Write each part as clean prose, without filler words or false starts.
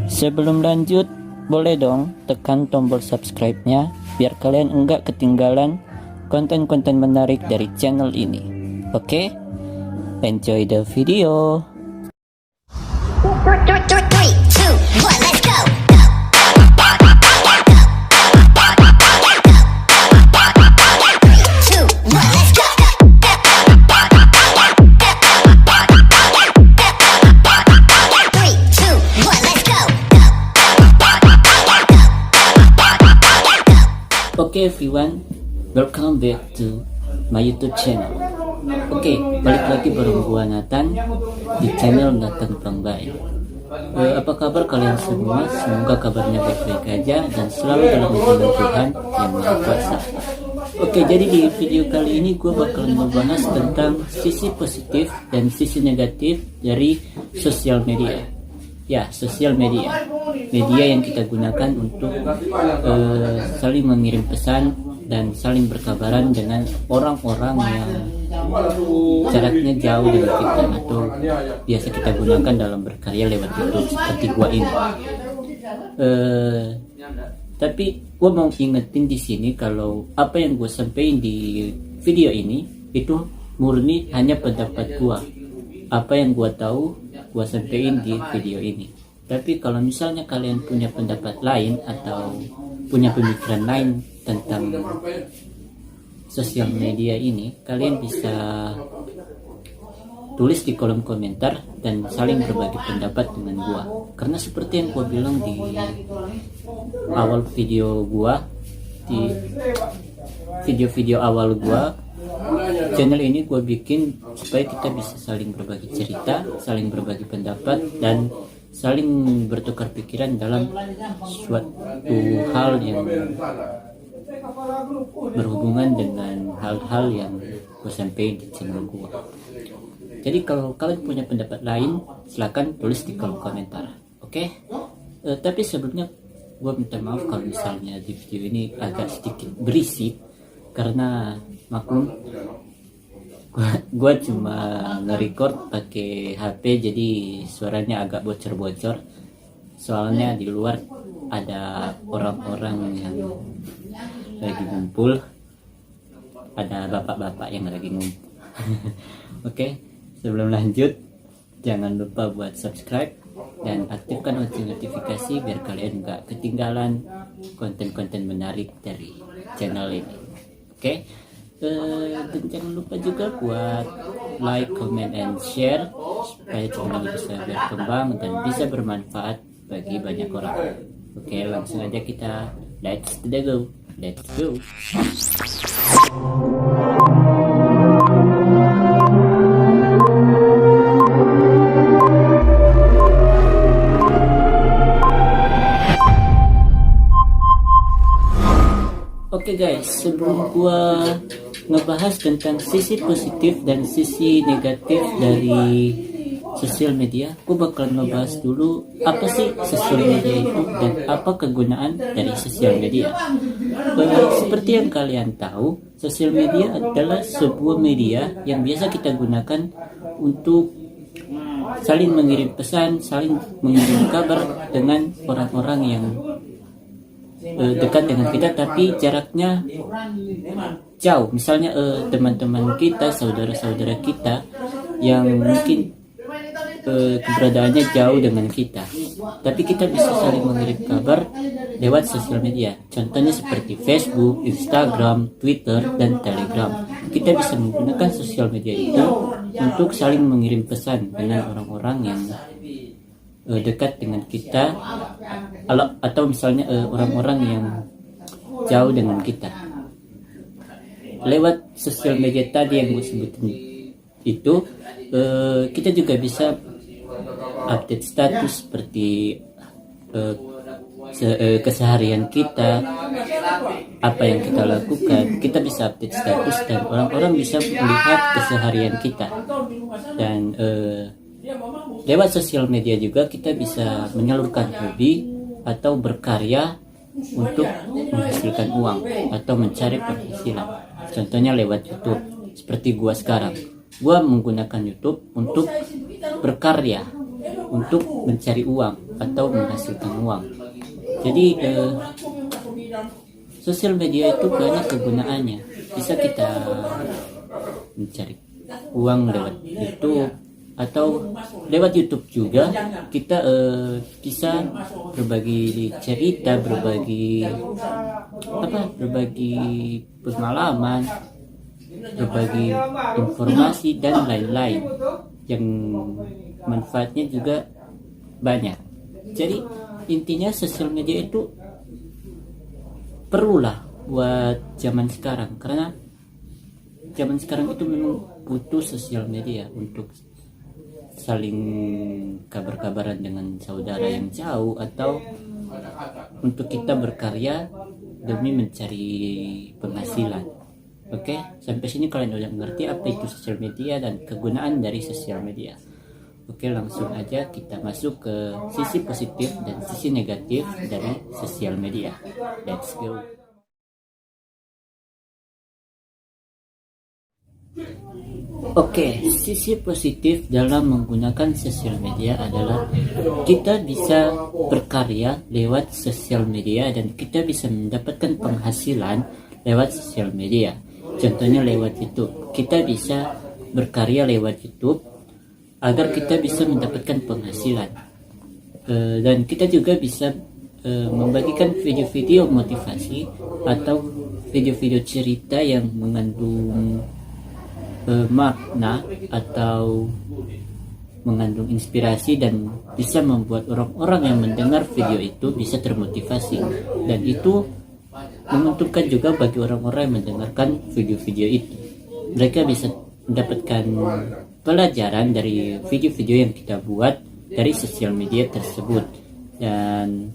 Sebelum lanjut, boleh dong tekan tombol subscribe-nya biar kalian enggak ketinggalan konten-konten menarik dari channel ini. Oke? Enjoy the video. Three, two, one, let's go. Oke everyone, welcome back to my YouTube channel. Oke, balik lagi bareng gua Nathan di channel Nathan Pangbai. Apa kabar kalian semua? Semoga kabarnya baik-baik aja dan selalu dalam lindungan Tuhan yang Maha Kuasa. Oke, jadi di video kali ini gue bakalan membahas tentang sisi positif dan sisi negatif dari sosial media. Ya, sosial media yang kita gunakan untuk saling mengirim pesan dan saling berkabaran dengan orang-orang yang jaraknya jauh dari kita atau biasa kita gunakan dalam berkarya lewat YouTube seperti gua ini. Tapi gua mau ingetin di sini kalau apa yang gua sampaikan di video ini itu murni hanya pendapat gua. Apa yang gua tahu gua sampaikan di video ini. Tapi kalau misalnya kalian punya pendapat lain atau punya pemikiran lain tentang sosial media ini, kalian bisa tulis di kolom komentar dan saling berbagi pendapat dengan gua. Karena seperti yang gua bilang di awal video gua, di video-video awal gua, channel ini gue bikin supaya kita bisa saling berbagi cerita, saling berbagi pendapat, dan saling bertukar pikiran dalam suatu hal yang berhubungan dengan hal-hal yang gue sampaikan di channel gue. Jadi kalau kalian punya pendapat lain, silahkan tulis di kolom komentar. Oke? Tapi sebelumnya gue minta maaf kalau misalnya di video ini agak sedikit berisik, karena maklum gua cuma nge-record pakai HP, jadi suaranya agak bocor-bocor. Soalnya di luar ada orang-orang yang lagi ngumpul, ada bapak-bapak yang lagi ngumpul. Oke, sebelum lanjut jangan lupa buat subscribe dan aktifkan lonceng notifikasi biar kalian nggak ketinggalan konten-konten menarik dari channel ini. Oke, dan jangan lupa juga buat like, comment, and share supaya channel ini bisa berkembang dan bisa bermanfaat bagi banyak orang. Oke, langsung aja kita let's go. Oke guys, sebelum gua ngebahas tentang sisi positif dan sisi negatif dari sosial media, gua bakalan ngebahas dulu apa sih sosial media itu dan apa kegunaan dari sosial media. Seperti yang kalian tahu, sosial media adalah sebuah media yang biasa kita gunakan untuk saling mengirim pesan, saling mengirim kabar dengan orang-orang yang dekat dengan kita tapi jaraknya jauh. Misalnya teman-teman kita, saudara-saudara kita yang mungkin keberadaannya jauh dengan kita, tapi kita bisa saling mengirim kabar lewat sosial media. Contohnya seperti Facebook, Instagram, Twitter, dan Telegram. Kita bisa menggunakan sosial media itu untuk saling mengirim pesan dengan orang-orang yang dekat dengan kita atau misalnya orang-orang yang jauh dengan kita. Lewat sosial media tadi yang gue sebutin itu, kita juga bisa update status seperti keseharian kita, apa yang kita lakukan. Kita bisa update status dan orang-orang bisa melihat keseharian kita. Dan lewat sosial media juga kita bisa menyalurkan hobi atau berkarya untuk menghasilkan uang atau mencari penghasilan. Contohnya lewat YouTube. Seperti gua sekarang, gua menggunakan YouTube untuk berkarya, untuk mencari uang. atau menghasilkan uang. Jadi sosial media itu banyak kegunaannya. Bisa kita mencari uang lewat YouTube, atau lewat YouTube juga kita bisa berbagi cerita, berbagi pengalaman, berbagi informasi dan lain-lain yang manfaatnya juga banyak. Jadi intinya sosial media itu perlulah buat zaman sekarang, karena zaman sekarang itu memang butuh sosial media untuk saling kabar-kabaran dengan saudara yang jauh, atau untuk kita berkarya demi mencari penghasilan. Oke, sampai sini kalian udah ngerti apa itu sosial media dan kegunaan dari sosial media. Oke, langsung aja kita masuk ke sisi positif dan sisi negatif dari sosial media. Let's go. Oke, sisi positif dalam menggunakan sosial media adalah kita bisa berkarya lewat sosial media dan kita bisa mendapatkan penghasilan lewat sosial media. Contohnya lewat YouTube. Kita bisa berkarya lewat YouTube agar kita bisa mendapatkan penghasilan. Dan kita juga bisa membagikan video-video motivasi atau video-video cerita yang mengandung makna atau mengandung inspirasi dan bisa membuat orang-orang yang mendengar video itu bisa termotivasi, dan itu menguntungkan juga bagi orang-orang yang mendengarkan video-video itu. Mereka bisa mendapatkan pelajaran dari video-video yang kita buat dari sosial media tersebut, dan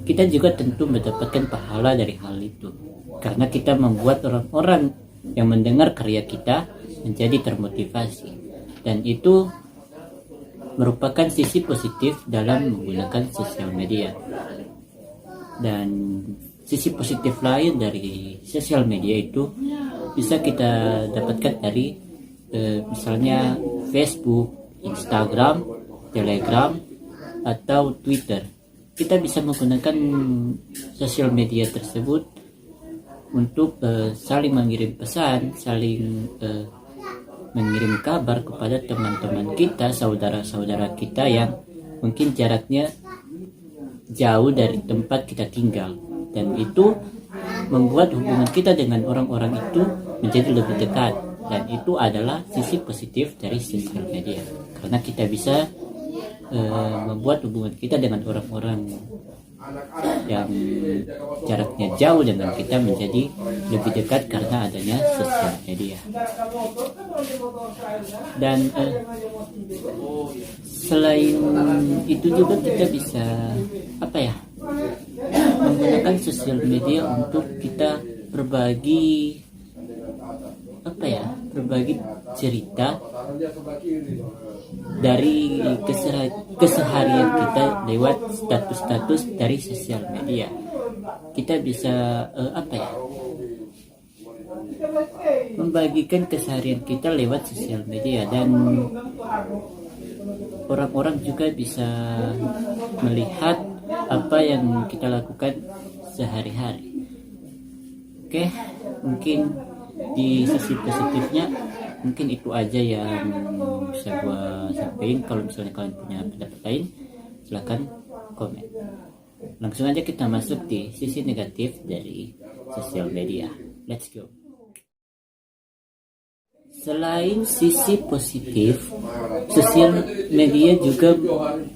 kita juga tentu mendapatkan pahala dari hal itu karena kita membuat orang-orang yang mendengar karya kita menjadi termotivasi, dan itu merupakan sisi positif dalam menggunakan sosial media. Dan sisi positif lain dari sosial media itu bisa kita dapatkan dari misalnya Facebook, Instagram, Telegram, atau Twitter. Kita bisa menggunakan sosial media tersebut untuk saling mengirim pesan, saling mengirim kabar kepada teman-teman kita, saudara-saudara kita yang mungkin jaraknya jauh dari tempat kita tinggal, dan itu membuat hubungan kita dengan orang-orang itu menjadi lebih dekat. Dan itu adalah sisi positif dari sosial media, karena kita bisa membuat hubungan kita dengan orang-orang yang jaraknya jauh dengan kita menjadi lebih dekat karena adanya sosial media. Dan selain itu juga kita bisa menggunakan sosial media untuk kita berbagi cerita dari keseharian kita lewat status-status dari sosial media. Kita bisa membagikan keseharian kita lewat sosial media, dan orang-orang juga bisa melihat apa yang kita lakukan sehari-hari. Oke, mungkin di sisi positifnya mungkin itu aja yang bisa gua sampaikan. Kalau misalnya kalian punya pendapat lain, silahkan komen. Langsung aja kita masuk di sisi negatif dari sosial media. Let's go. Selain sisi positif, sosial media juga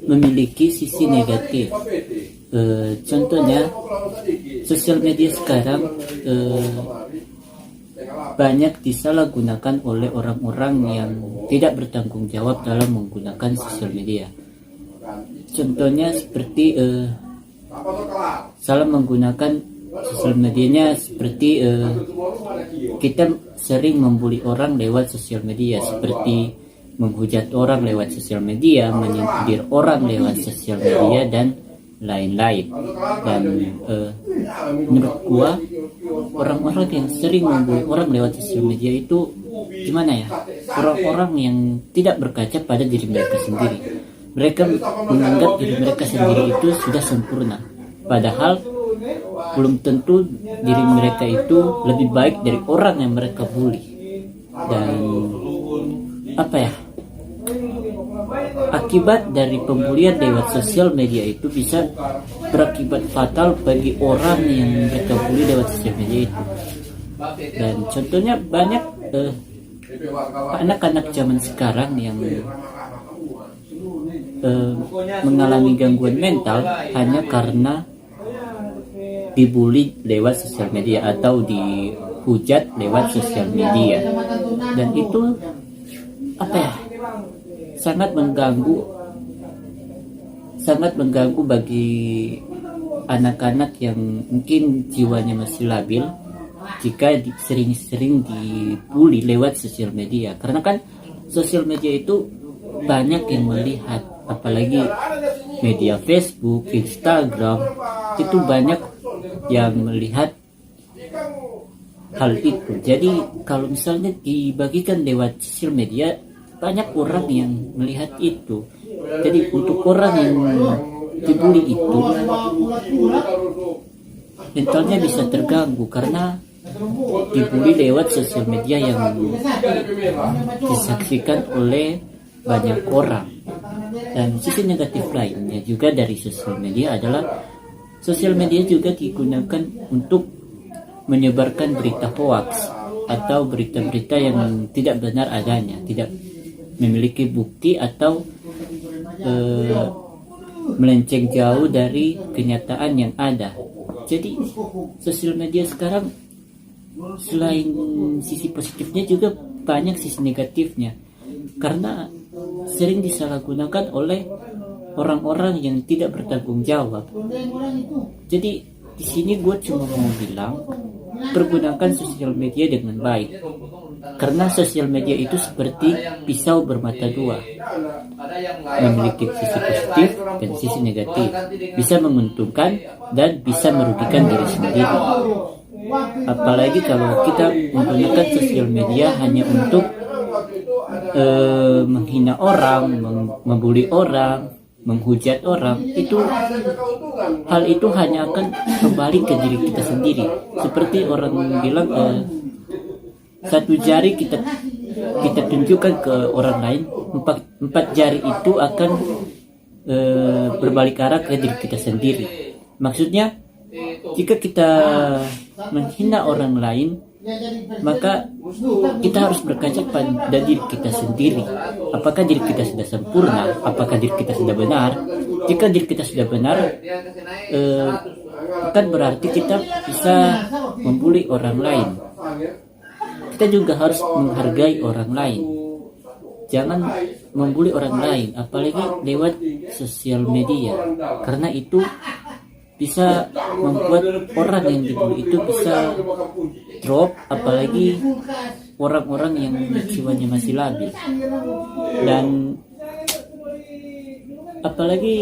memiliki sisi negatif. Contohnya, sosial media sekarang banyak disalahgunakan oleh orang-orang yang tidak bertanggung jawab dalam menggunakan sosial media. Contohnya seperti salah menggunakan sosial medianya, seperti kita sering membuli orang lewat sosial media, seperti menghujat orang lewat sosial media, menyindir orang lewat sosial media, dan lain-lain. Dan menurut gua, orang-orang yang sering membuli orang lewat sosial media itu gimana ya? Orang-orang yang tidak berkaca pada diri mereka sendiri. mereka menganggap diri mereka sendiri itu sudah sempurna, padahal belum tentu diri mereka itu lebih baik dari orang yang mereka bully. Dan apa ya, akibat dari pembulian lewat sosial media itu bisa berakibat fatal bagi orang yang mereka bully lewat sosial media itu. Dan contohnya banyak anak-anak zaman sekarang yang mengalami gangguan mental hanya karena dibully lewat sosial media atau dihujat lewat sosial media. Dan itu apa ya, sangat mengganggu bagi anak-anak yang mungkin jiwanya masih labil jika sering-sering dibully lewat sosial media. Karena kan sosial media itu banyak yang melihat, apalagi media Facebook, Instagram, itu banyak yang melihat hal itu. Jadi kalau misalnya dibagikan lewat sosial media, banyak orang yang melihat itu. Jadi untuk orang yang dibully itu mentalnya bisa terganggu karena dibully lewat sosial media yang disaksikan oleh banyak orang. Dan sisi negatif lainnya juga dari sosial media adalah sosial media juga digunakan untuk menyebarkan berita hoax atau berita-berita yang tidak benar adanya, tidak memiliki bukti atau melenceng jauh dari kenyataan yang ada. Jadi sosial media sekarang selain sisi positifnya juga banyak sisi negatifnya, karena sering disalahgunakan oleh orang-orang yang tidak bertanggung jawab. Jadi di sini gue cuma mau bilang, pergunakan sosial media dengan baik, karena sosial media itu seperti pisau bermata dua, memiliki sisi positif dan sisi negatif, bisa menguntungkan dan bisa merugikan diri sendiri. Apalagi kalau kita menggunakan sosial media hanya untuk menghina orang, membuli orang, menghujat orang, itu hal itu hanya akan kembali ke diri kita sendiri. Seperti orang bilang, satu jari kita tunjukkan ke orang lain, empat jari itu akan berbalik arah ke diri kita sendiri. Maksudnya, jika kita menghina orang lain, maka kita harus berkaca pada diri kita sendiri. Apakah diri kita sudah sempurna? Apakah diri kita sudah benar? Jika diri kita sudah benar, kan berarti kita bisa membuli orang lain. Kita juga harus menghargai orang lain. Jangan membuli orang lain, apalagi lewat sosial media, karena itu bisa membuat orang yang dibully itu bisa drop, apalagi orang-orang yang jiwanya masih labil. Dan apalagi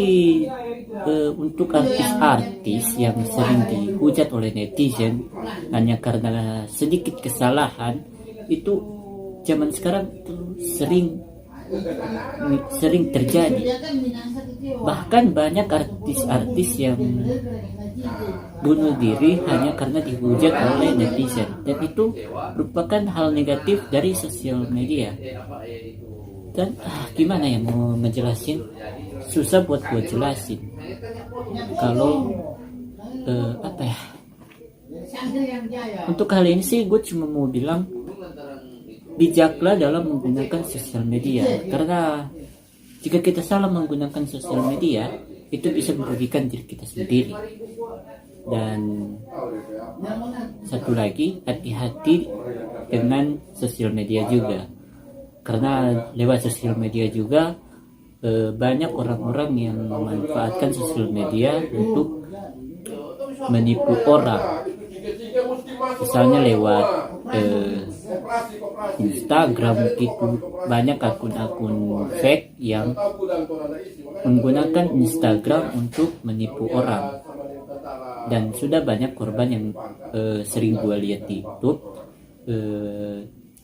untuk artis-artis yang sering dihujat oleh netizen hanya karena sedikit kesalahan, itu zaman sekarang tuh sering terjadi. Bahkan banyak artis-artis yang bunuh diri hanya karena dihujat oleh netizen, dan itu merupakan hal negatif dari sosial media. Dan gimana ya mau ngejelasin, susah buat gue jelasin. Kalau apa ya, untuk kali ini sih gue cuma mau bilang, bijaklah dalam menggunakan sosial media, karena jika kita salah menggunakan sosial media, itu bisa merugikan diri kita sendiri. Dan satu lagi, hati-hati dengan sosial media juga, karena lewat sosial media juga banyak orang-orang yang memanfaatkan sosial media untuk menipu orang. Misalnya lewat Instagram gitu, banyak akun-akun fake yang menggunakan Instagram untuk menipu orang. Dan sudah banyak korban yang sering gue lihat di YouTube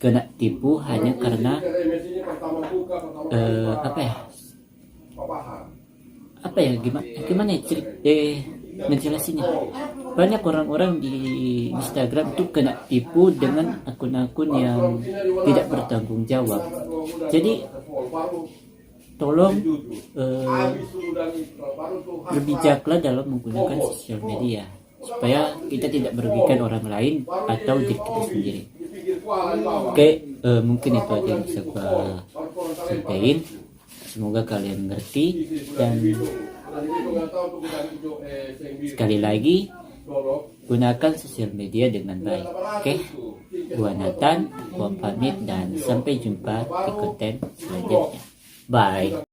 kena tipu hanya karena apa ya, apa ya, gimana ya ngejelasinnya. Banyak orang-orang di Instagram tuh kena tipu dengan akun-akun yang tidak bertanggung jawab. Jadi tolong berbijaklah dalam menggunakan sosial media supaya kita tidak merugikan orang lain atau diri kita sendiri. Oke, mungkin itu aja yang bisa gue sampaikan. Semoga kalian mengerti, dan sekali lagi gunakan sosial media dengan baik. Oke, gua Nathan, gua pamit dan sampai jumpa di konten selanjutnya. Bye.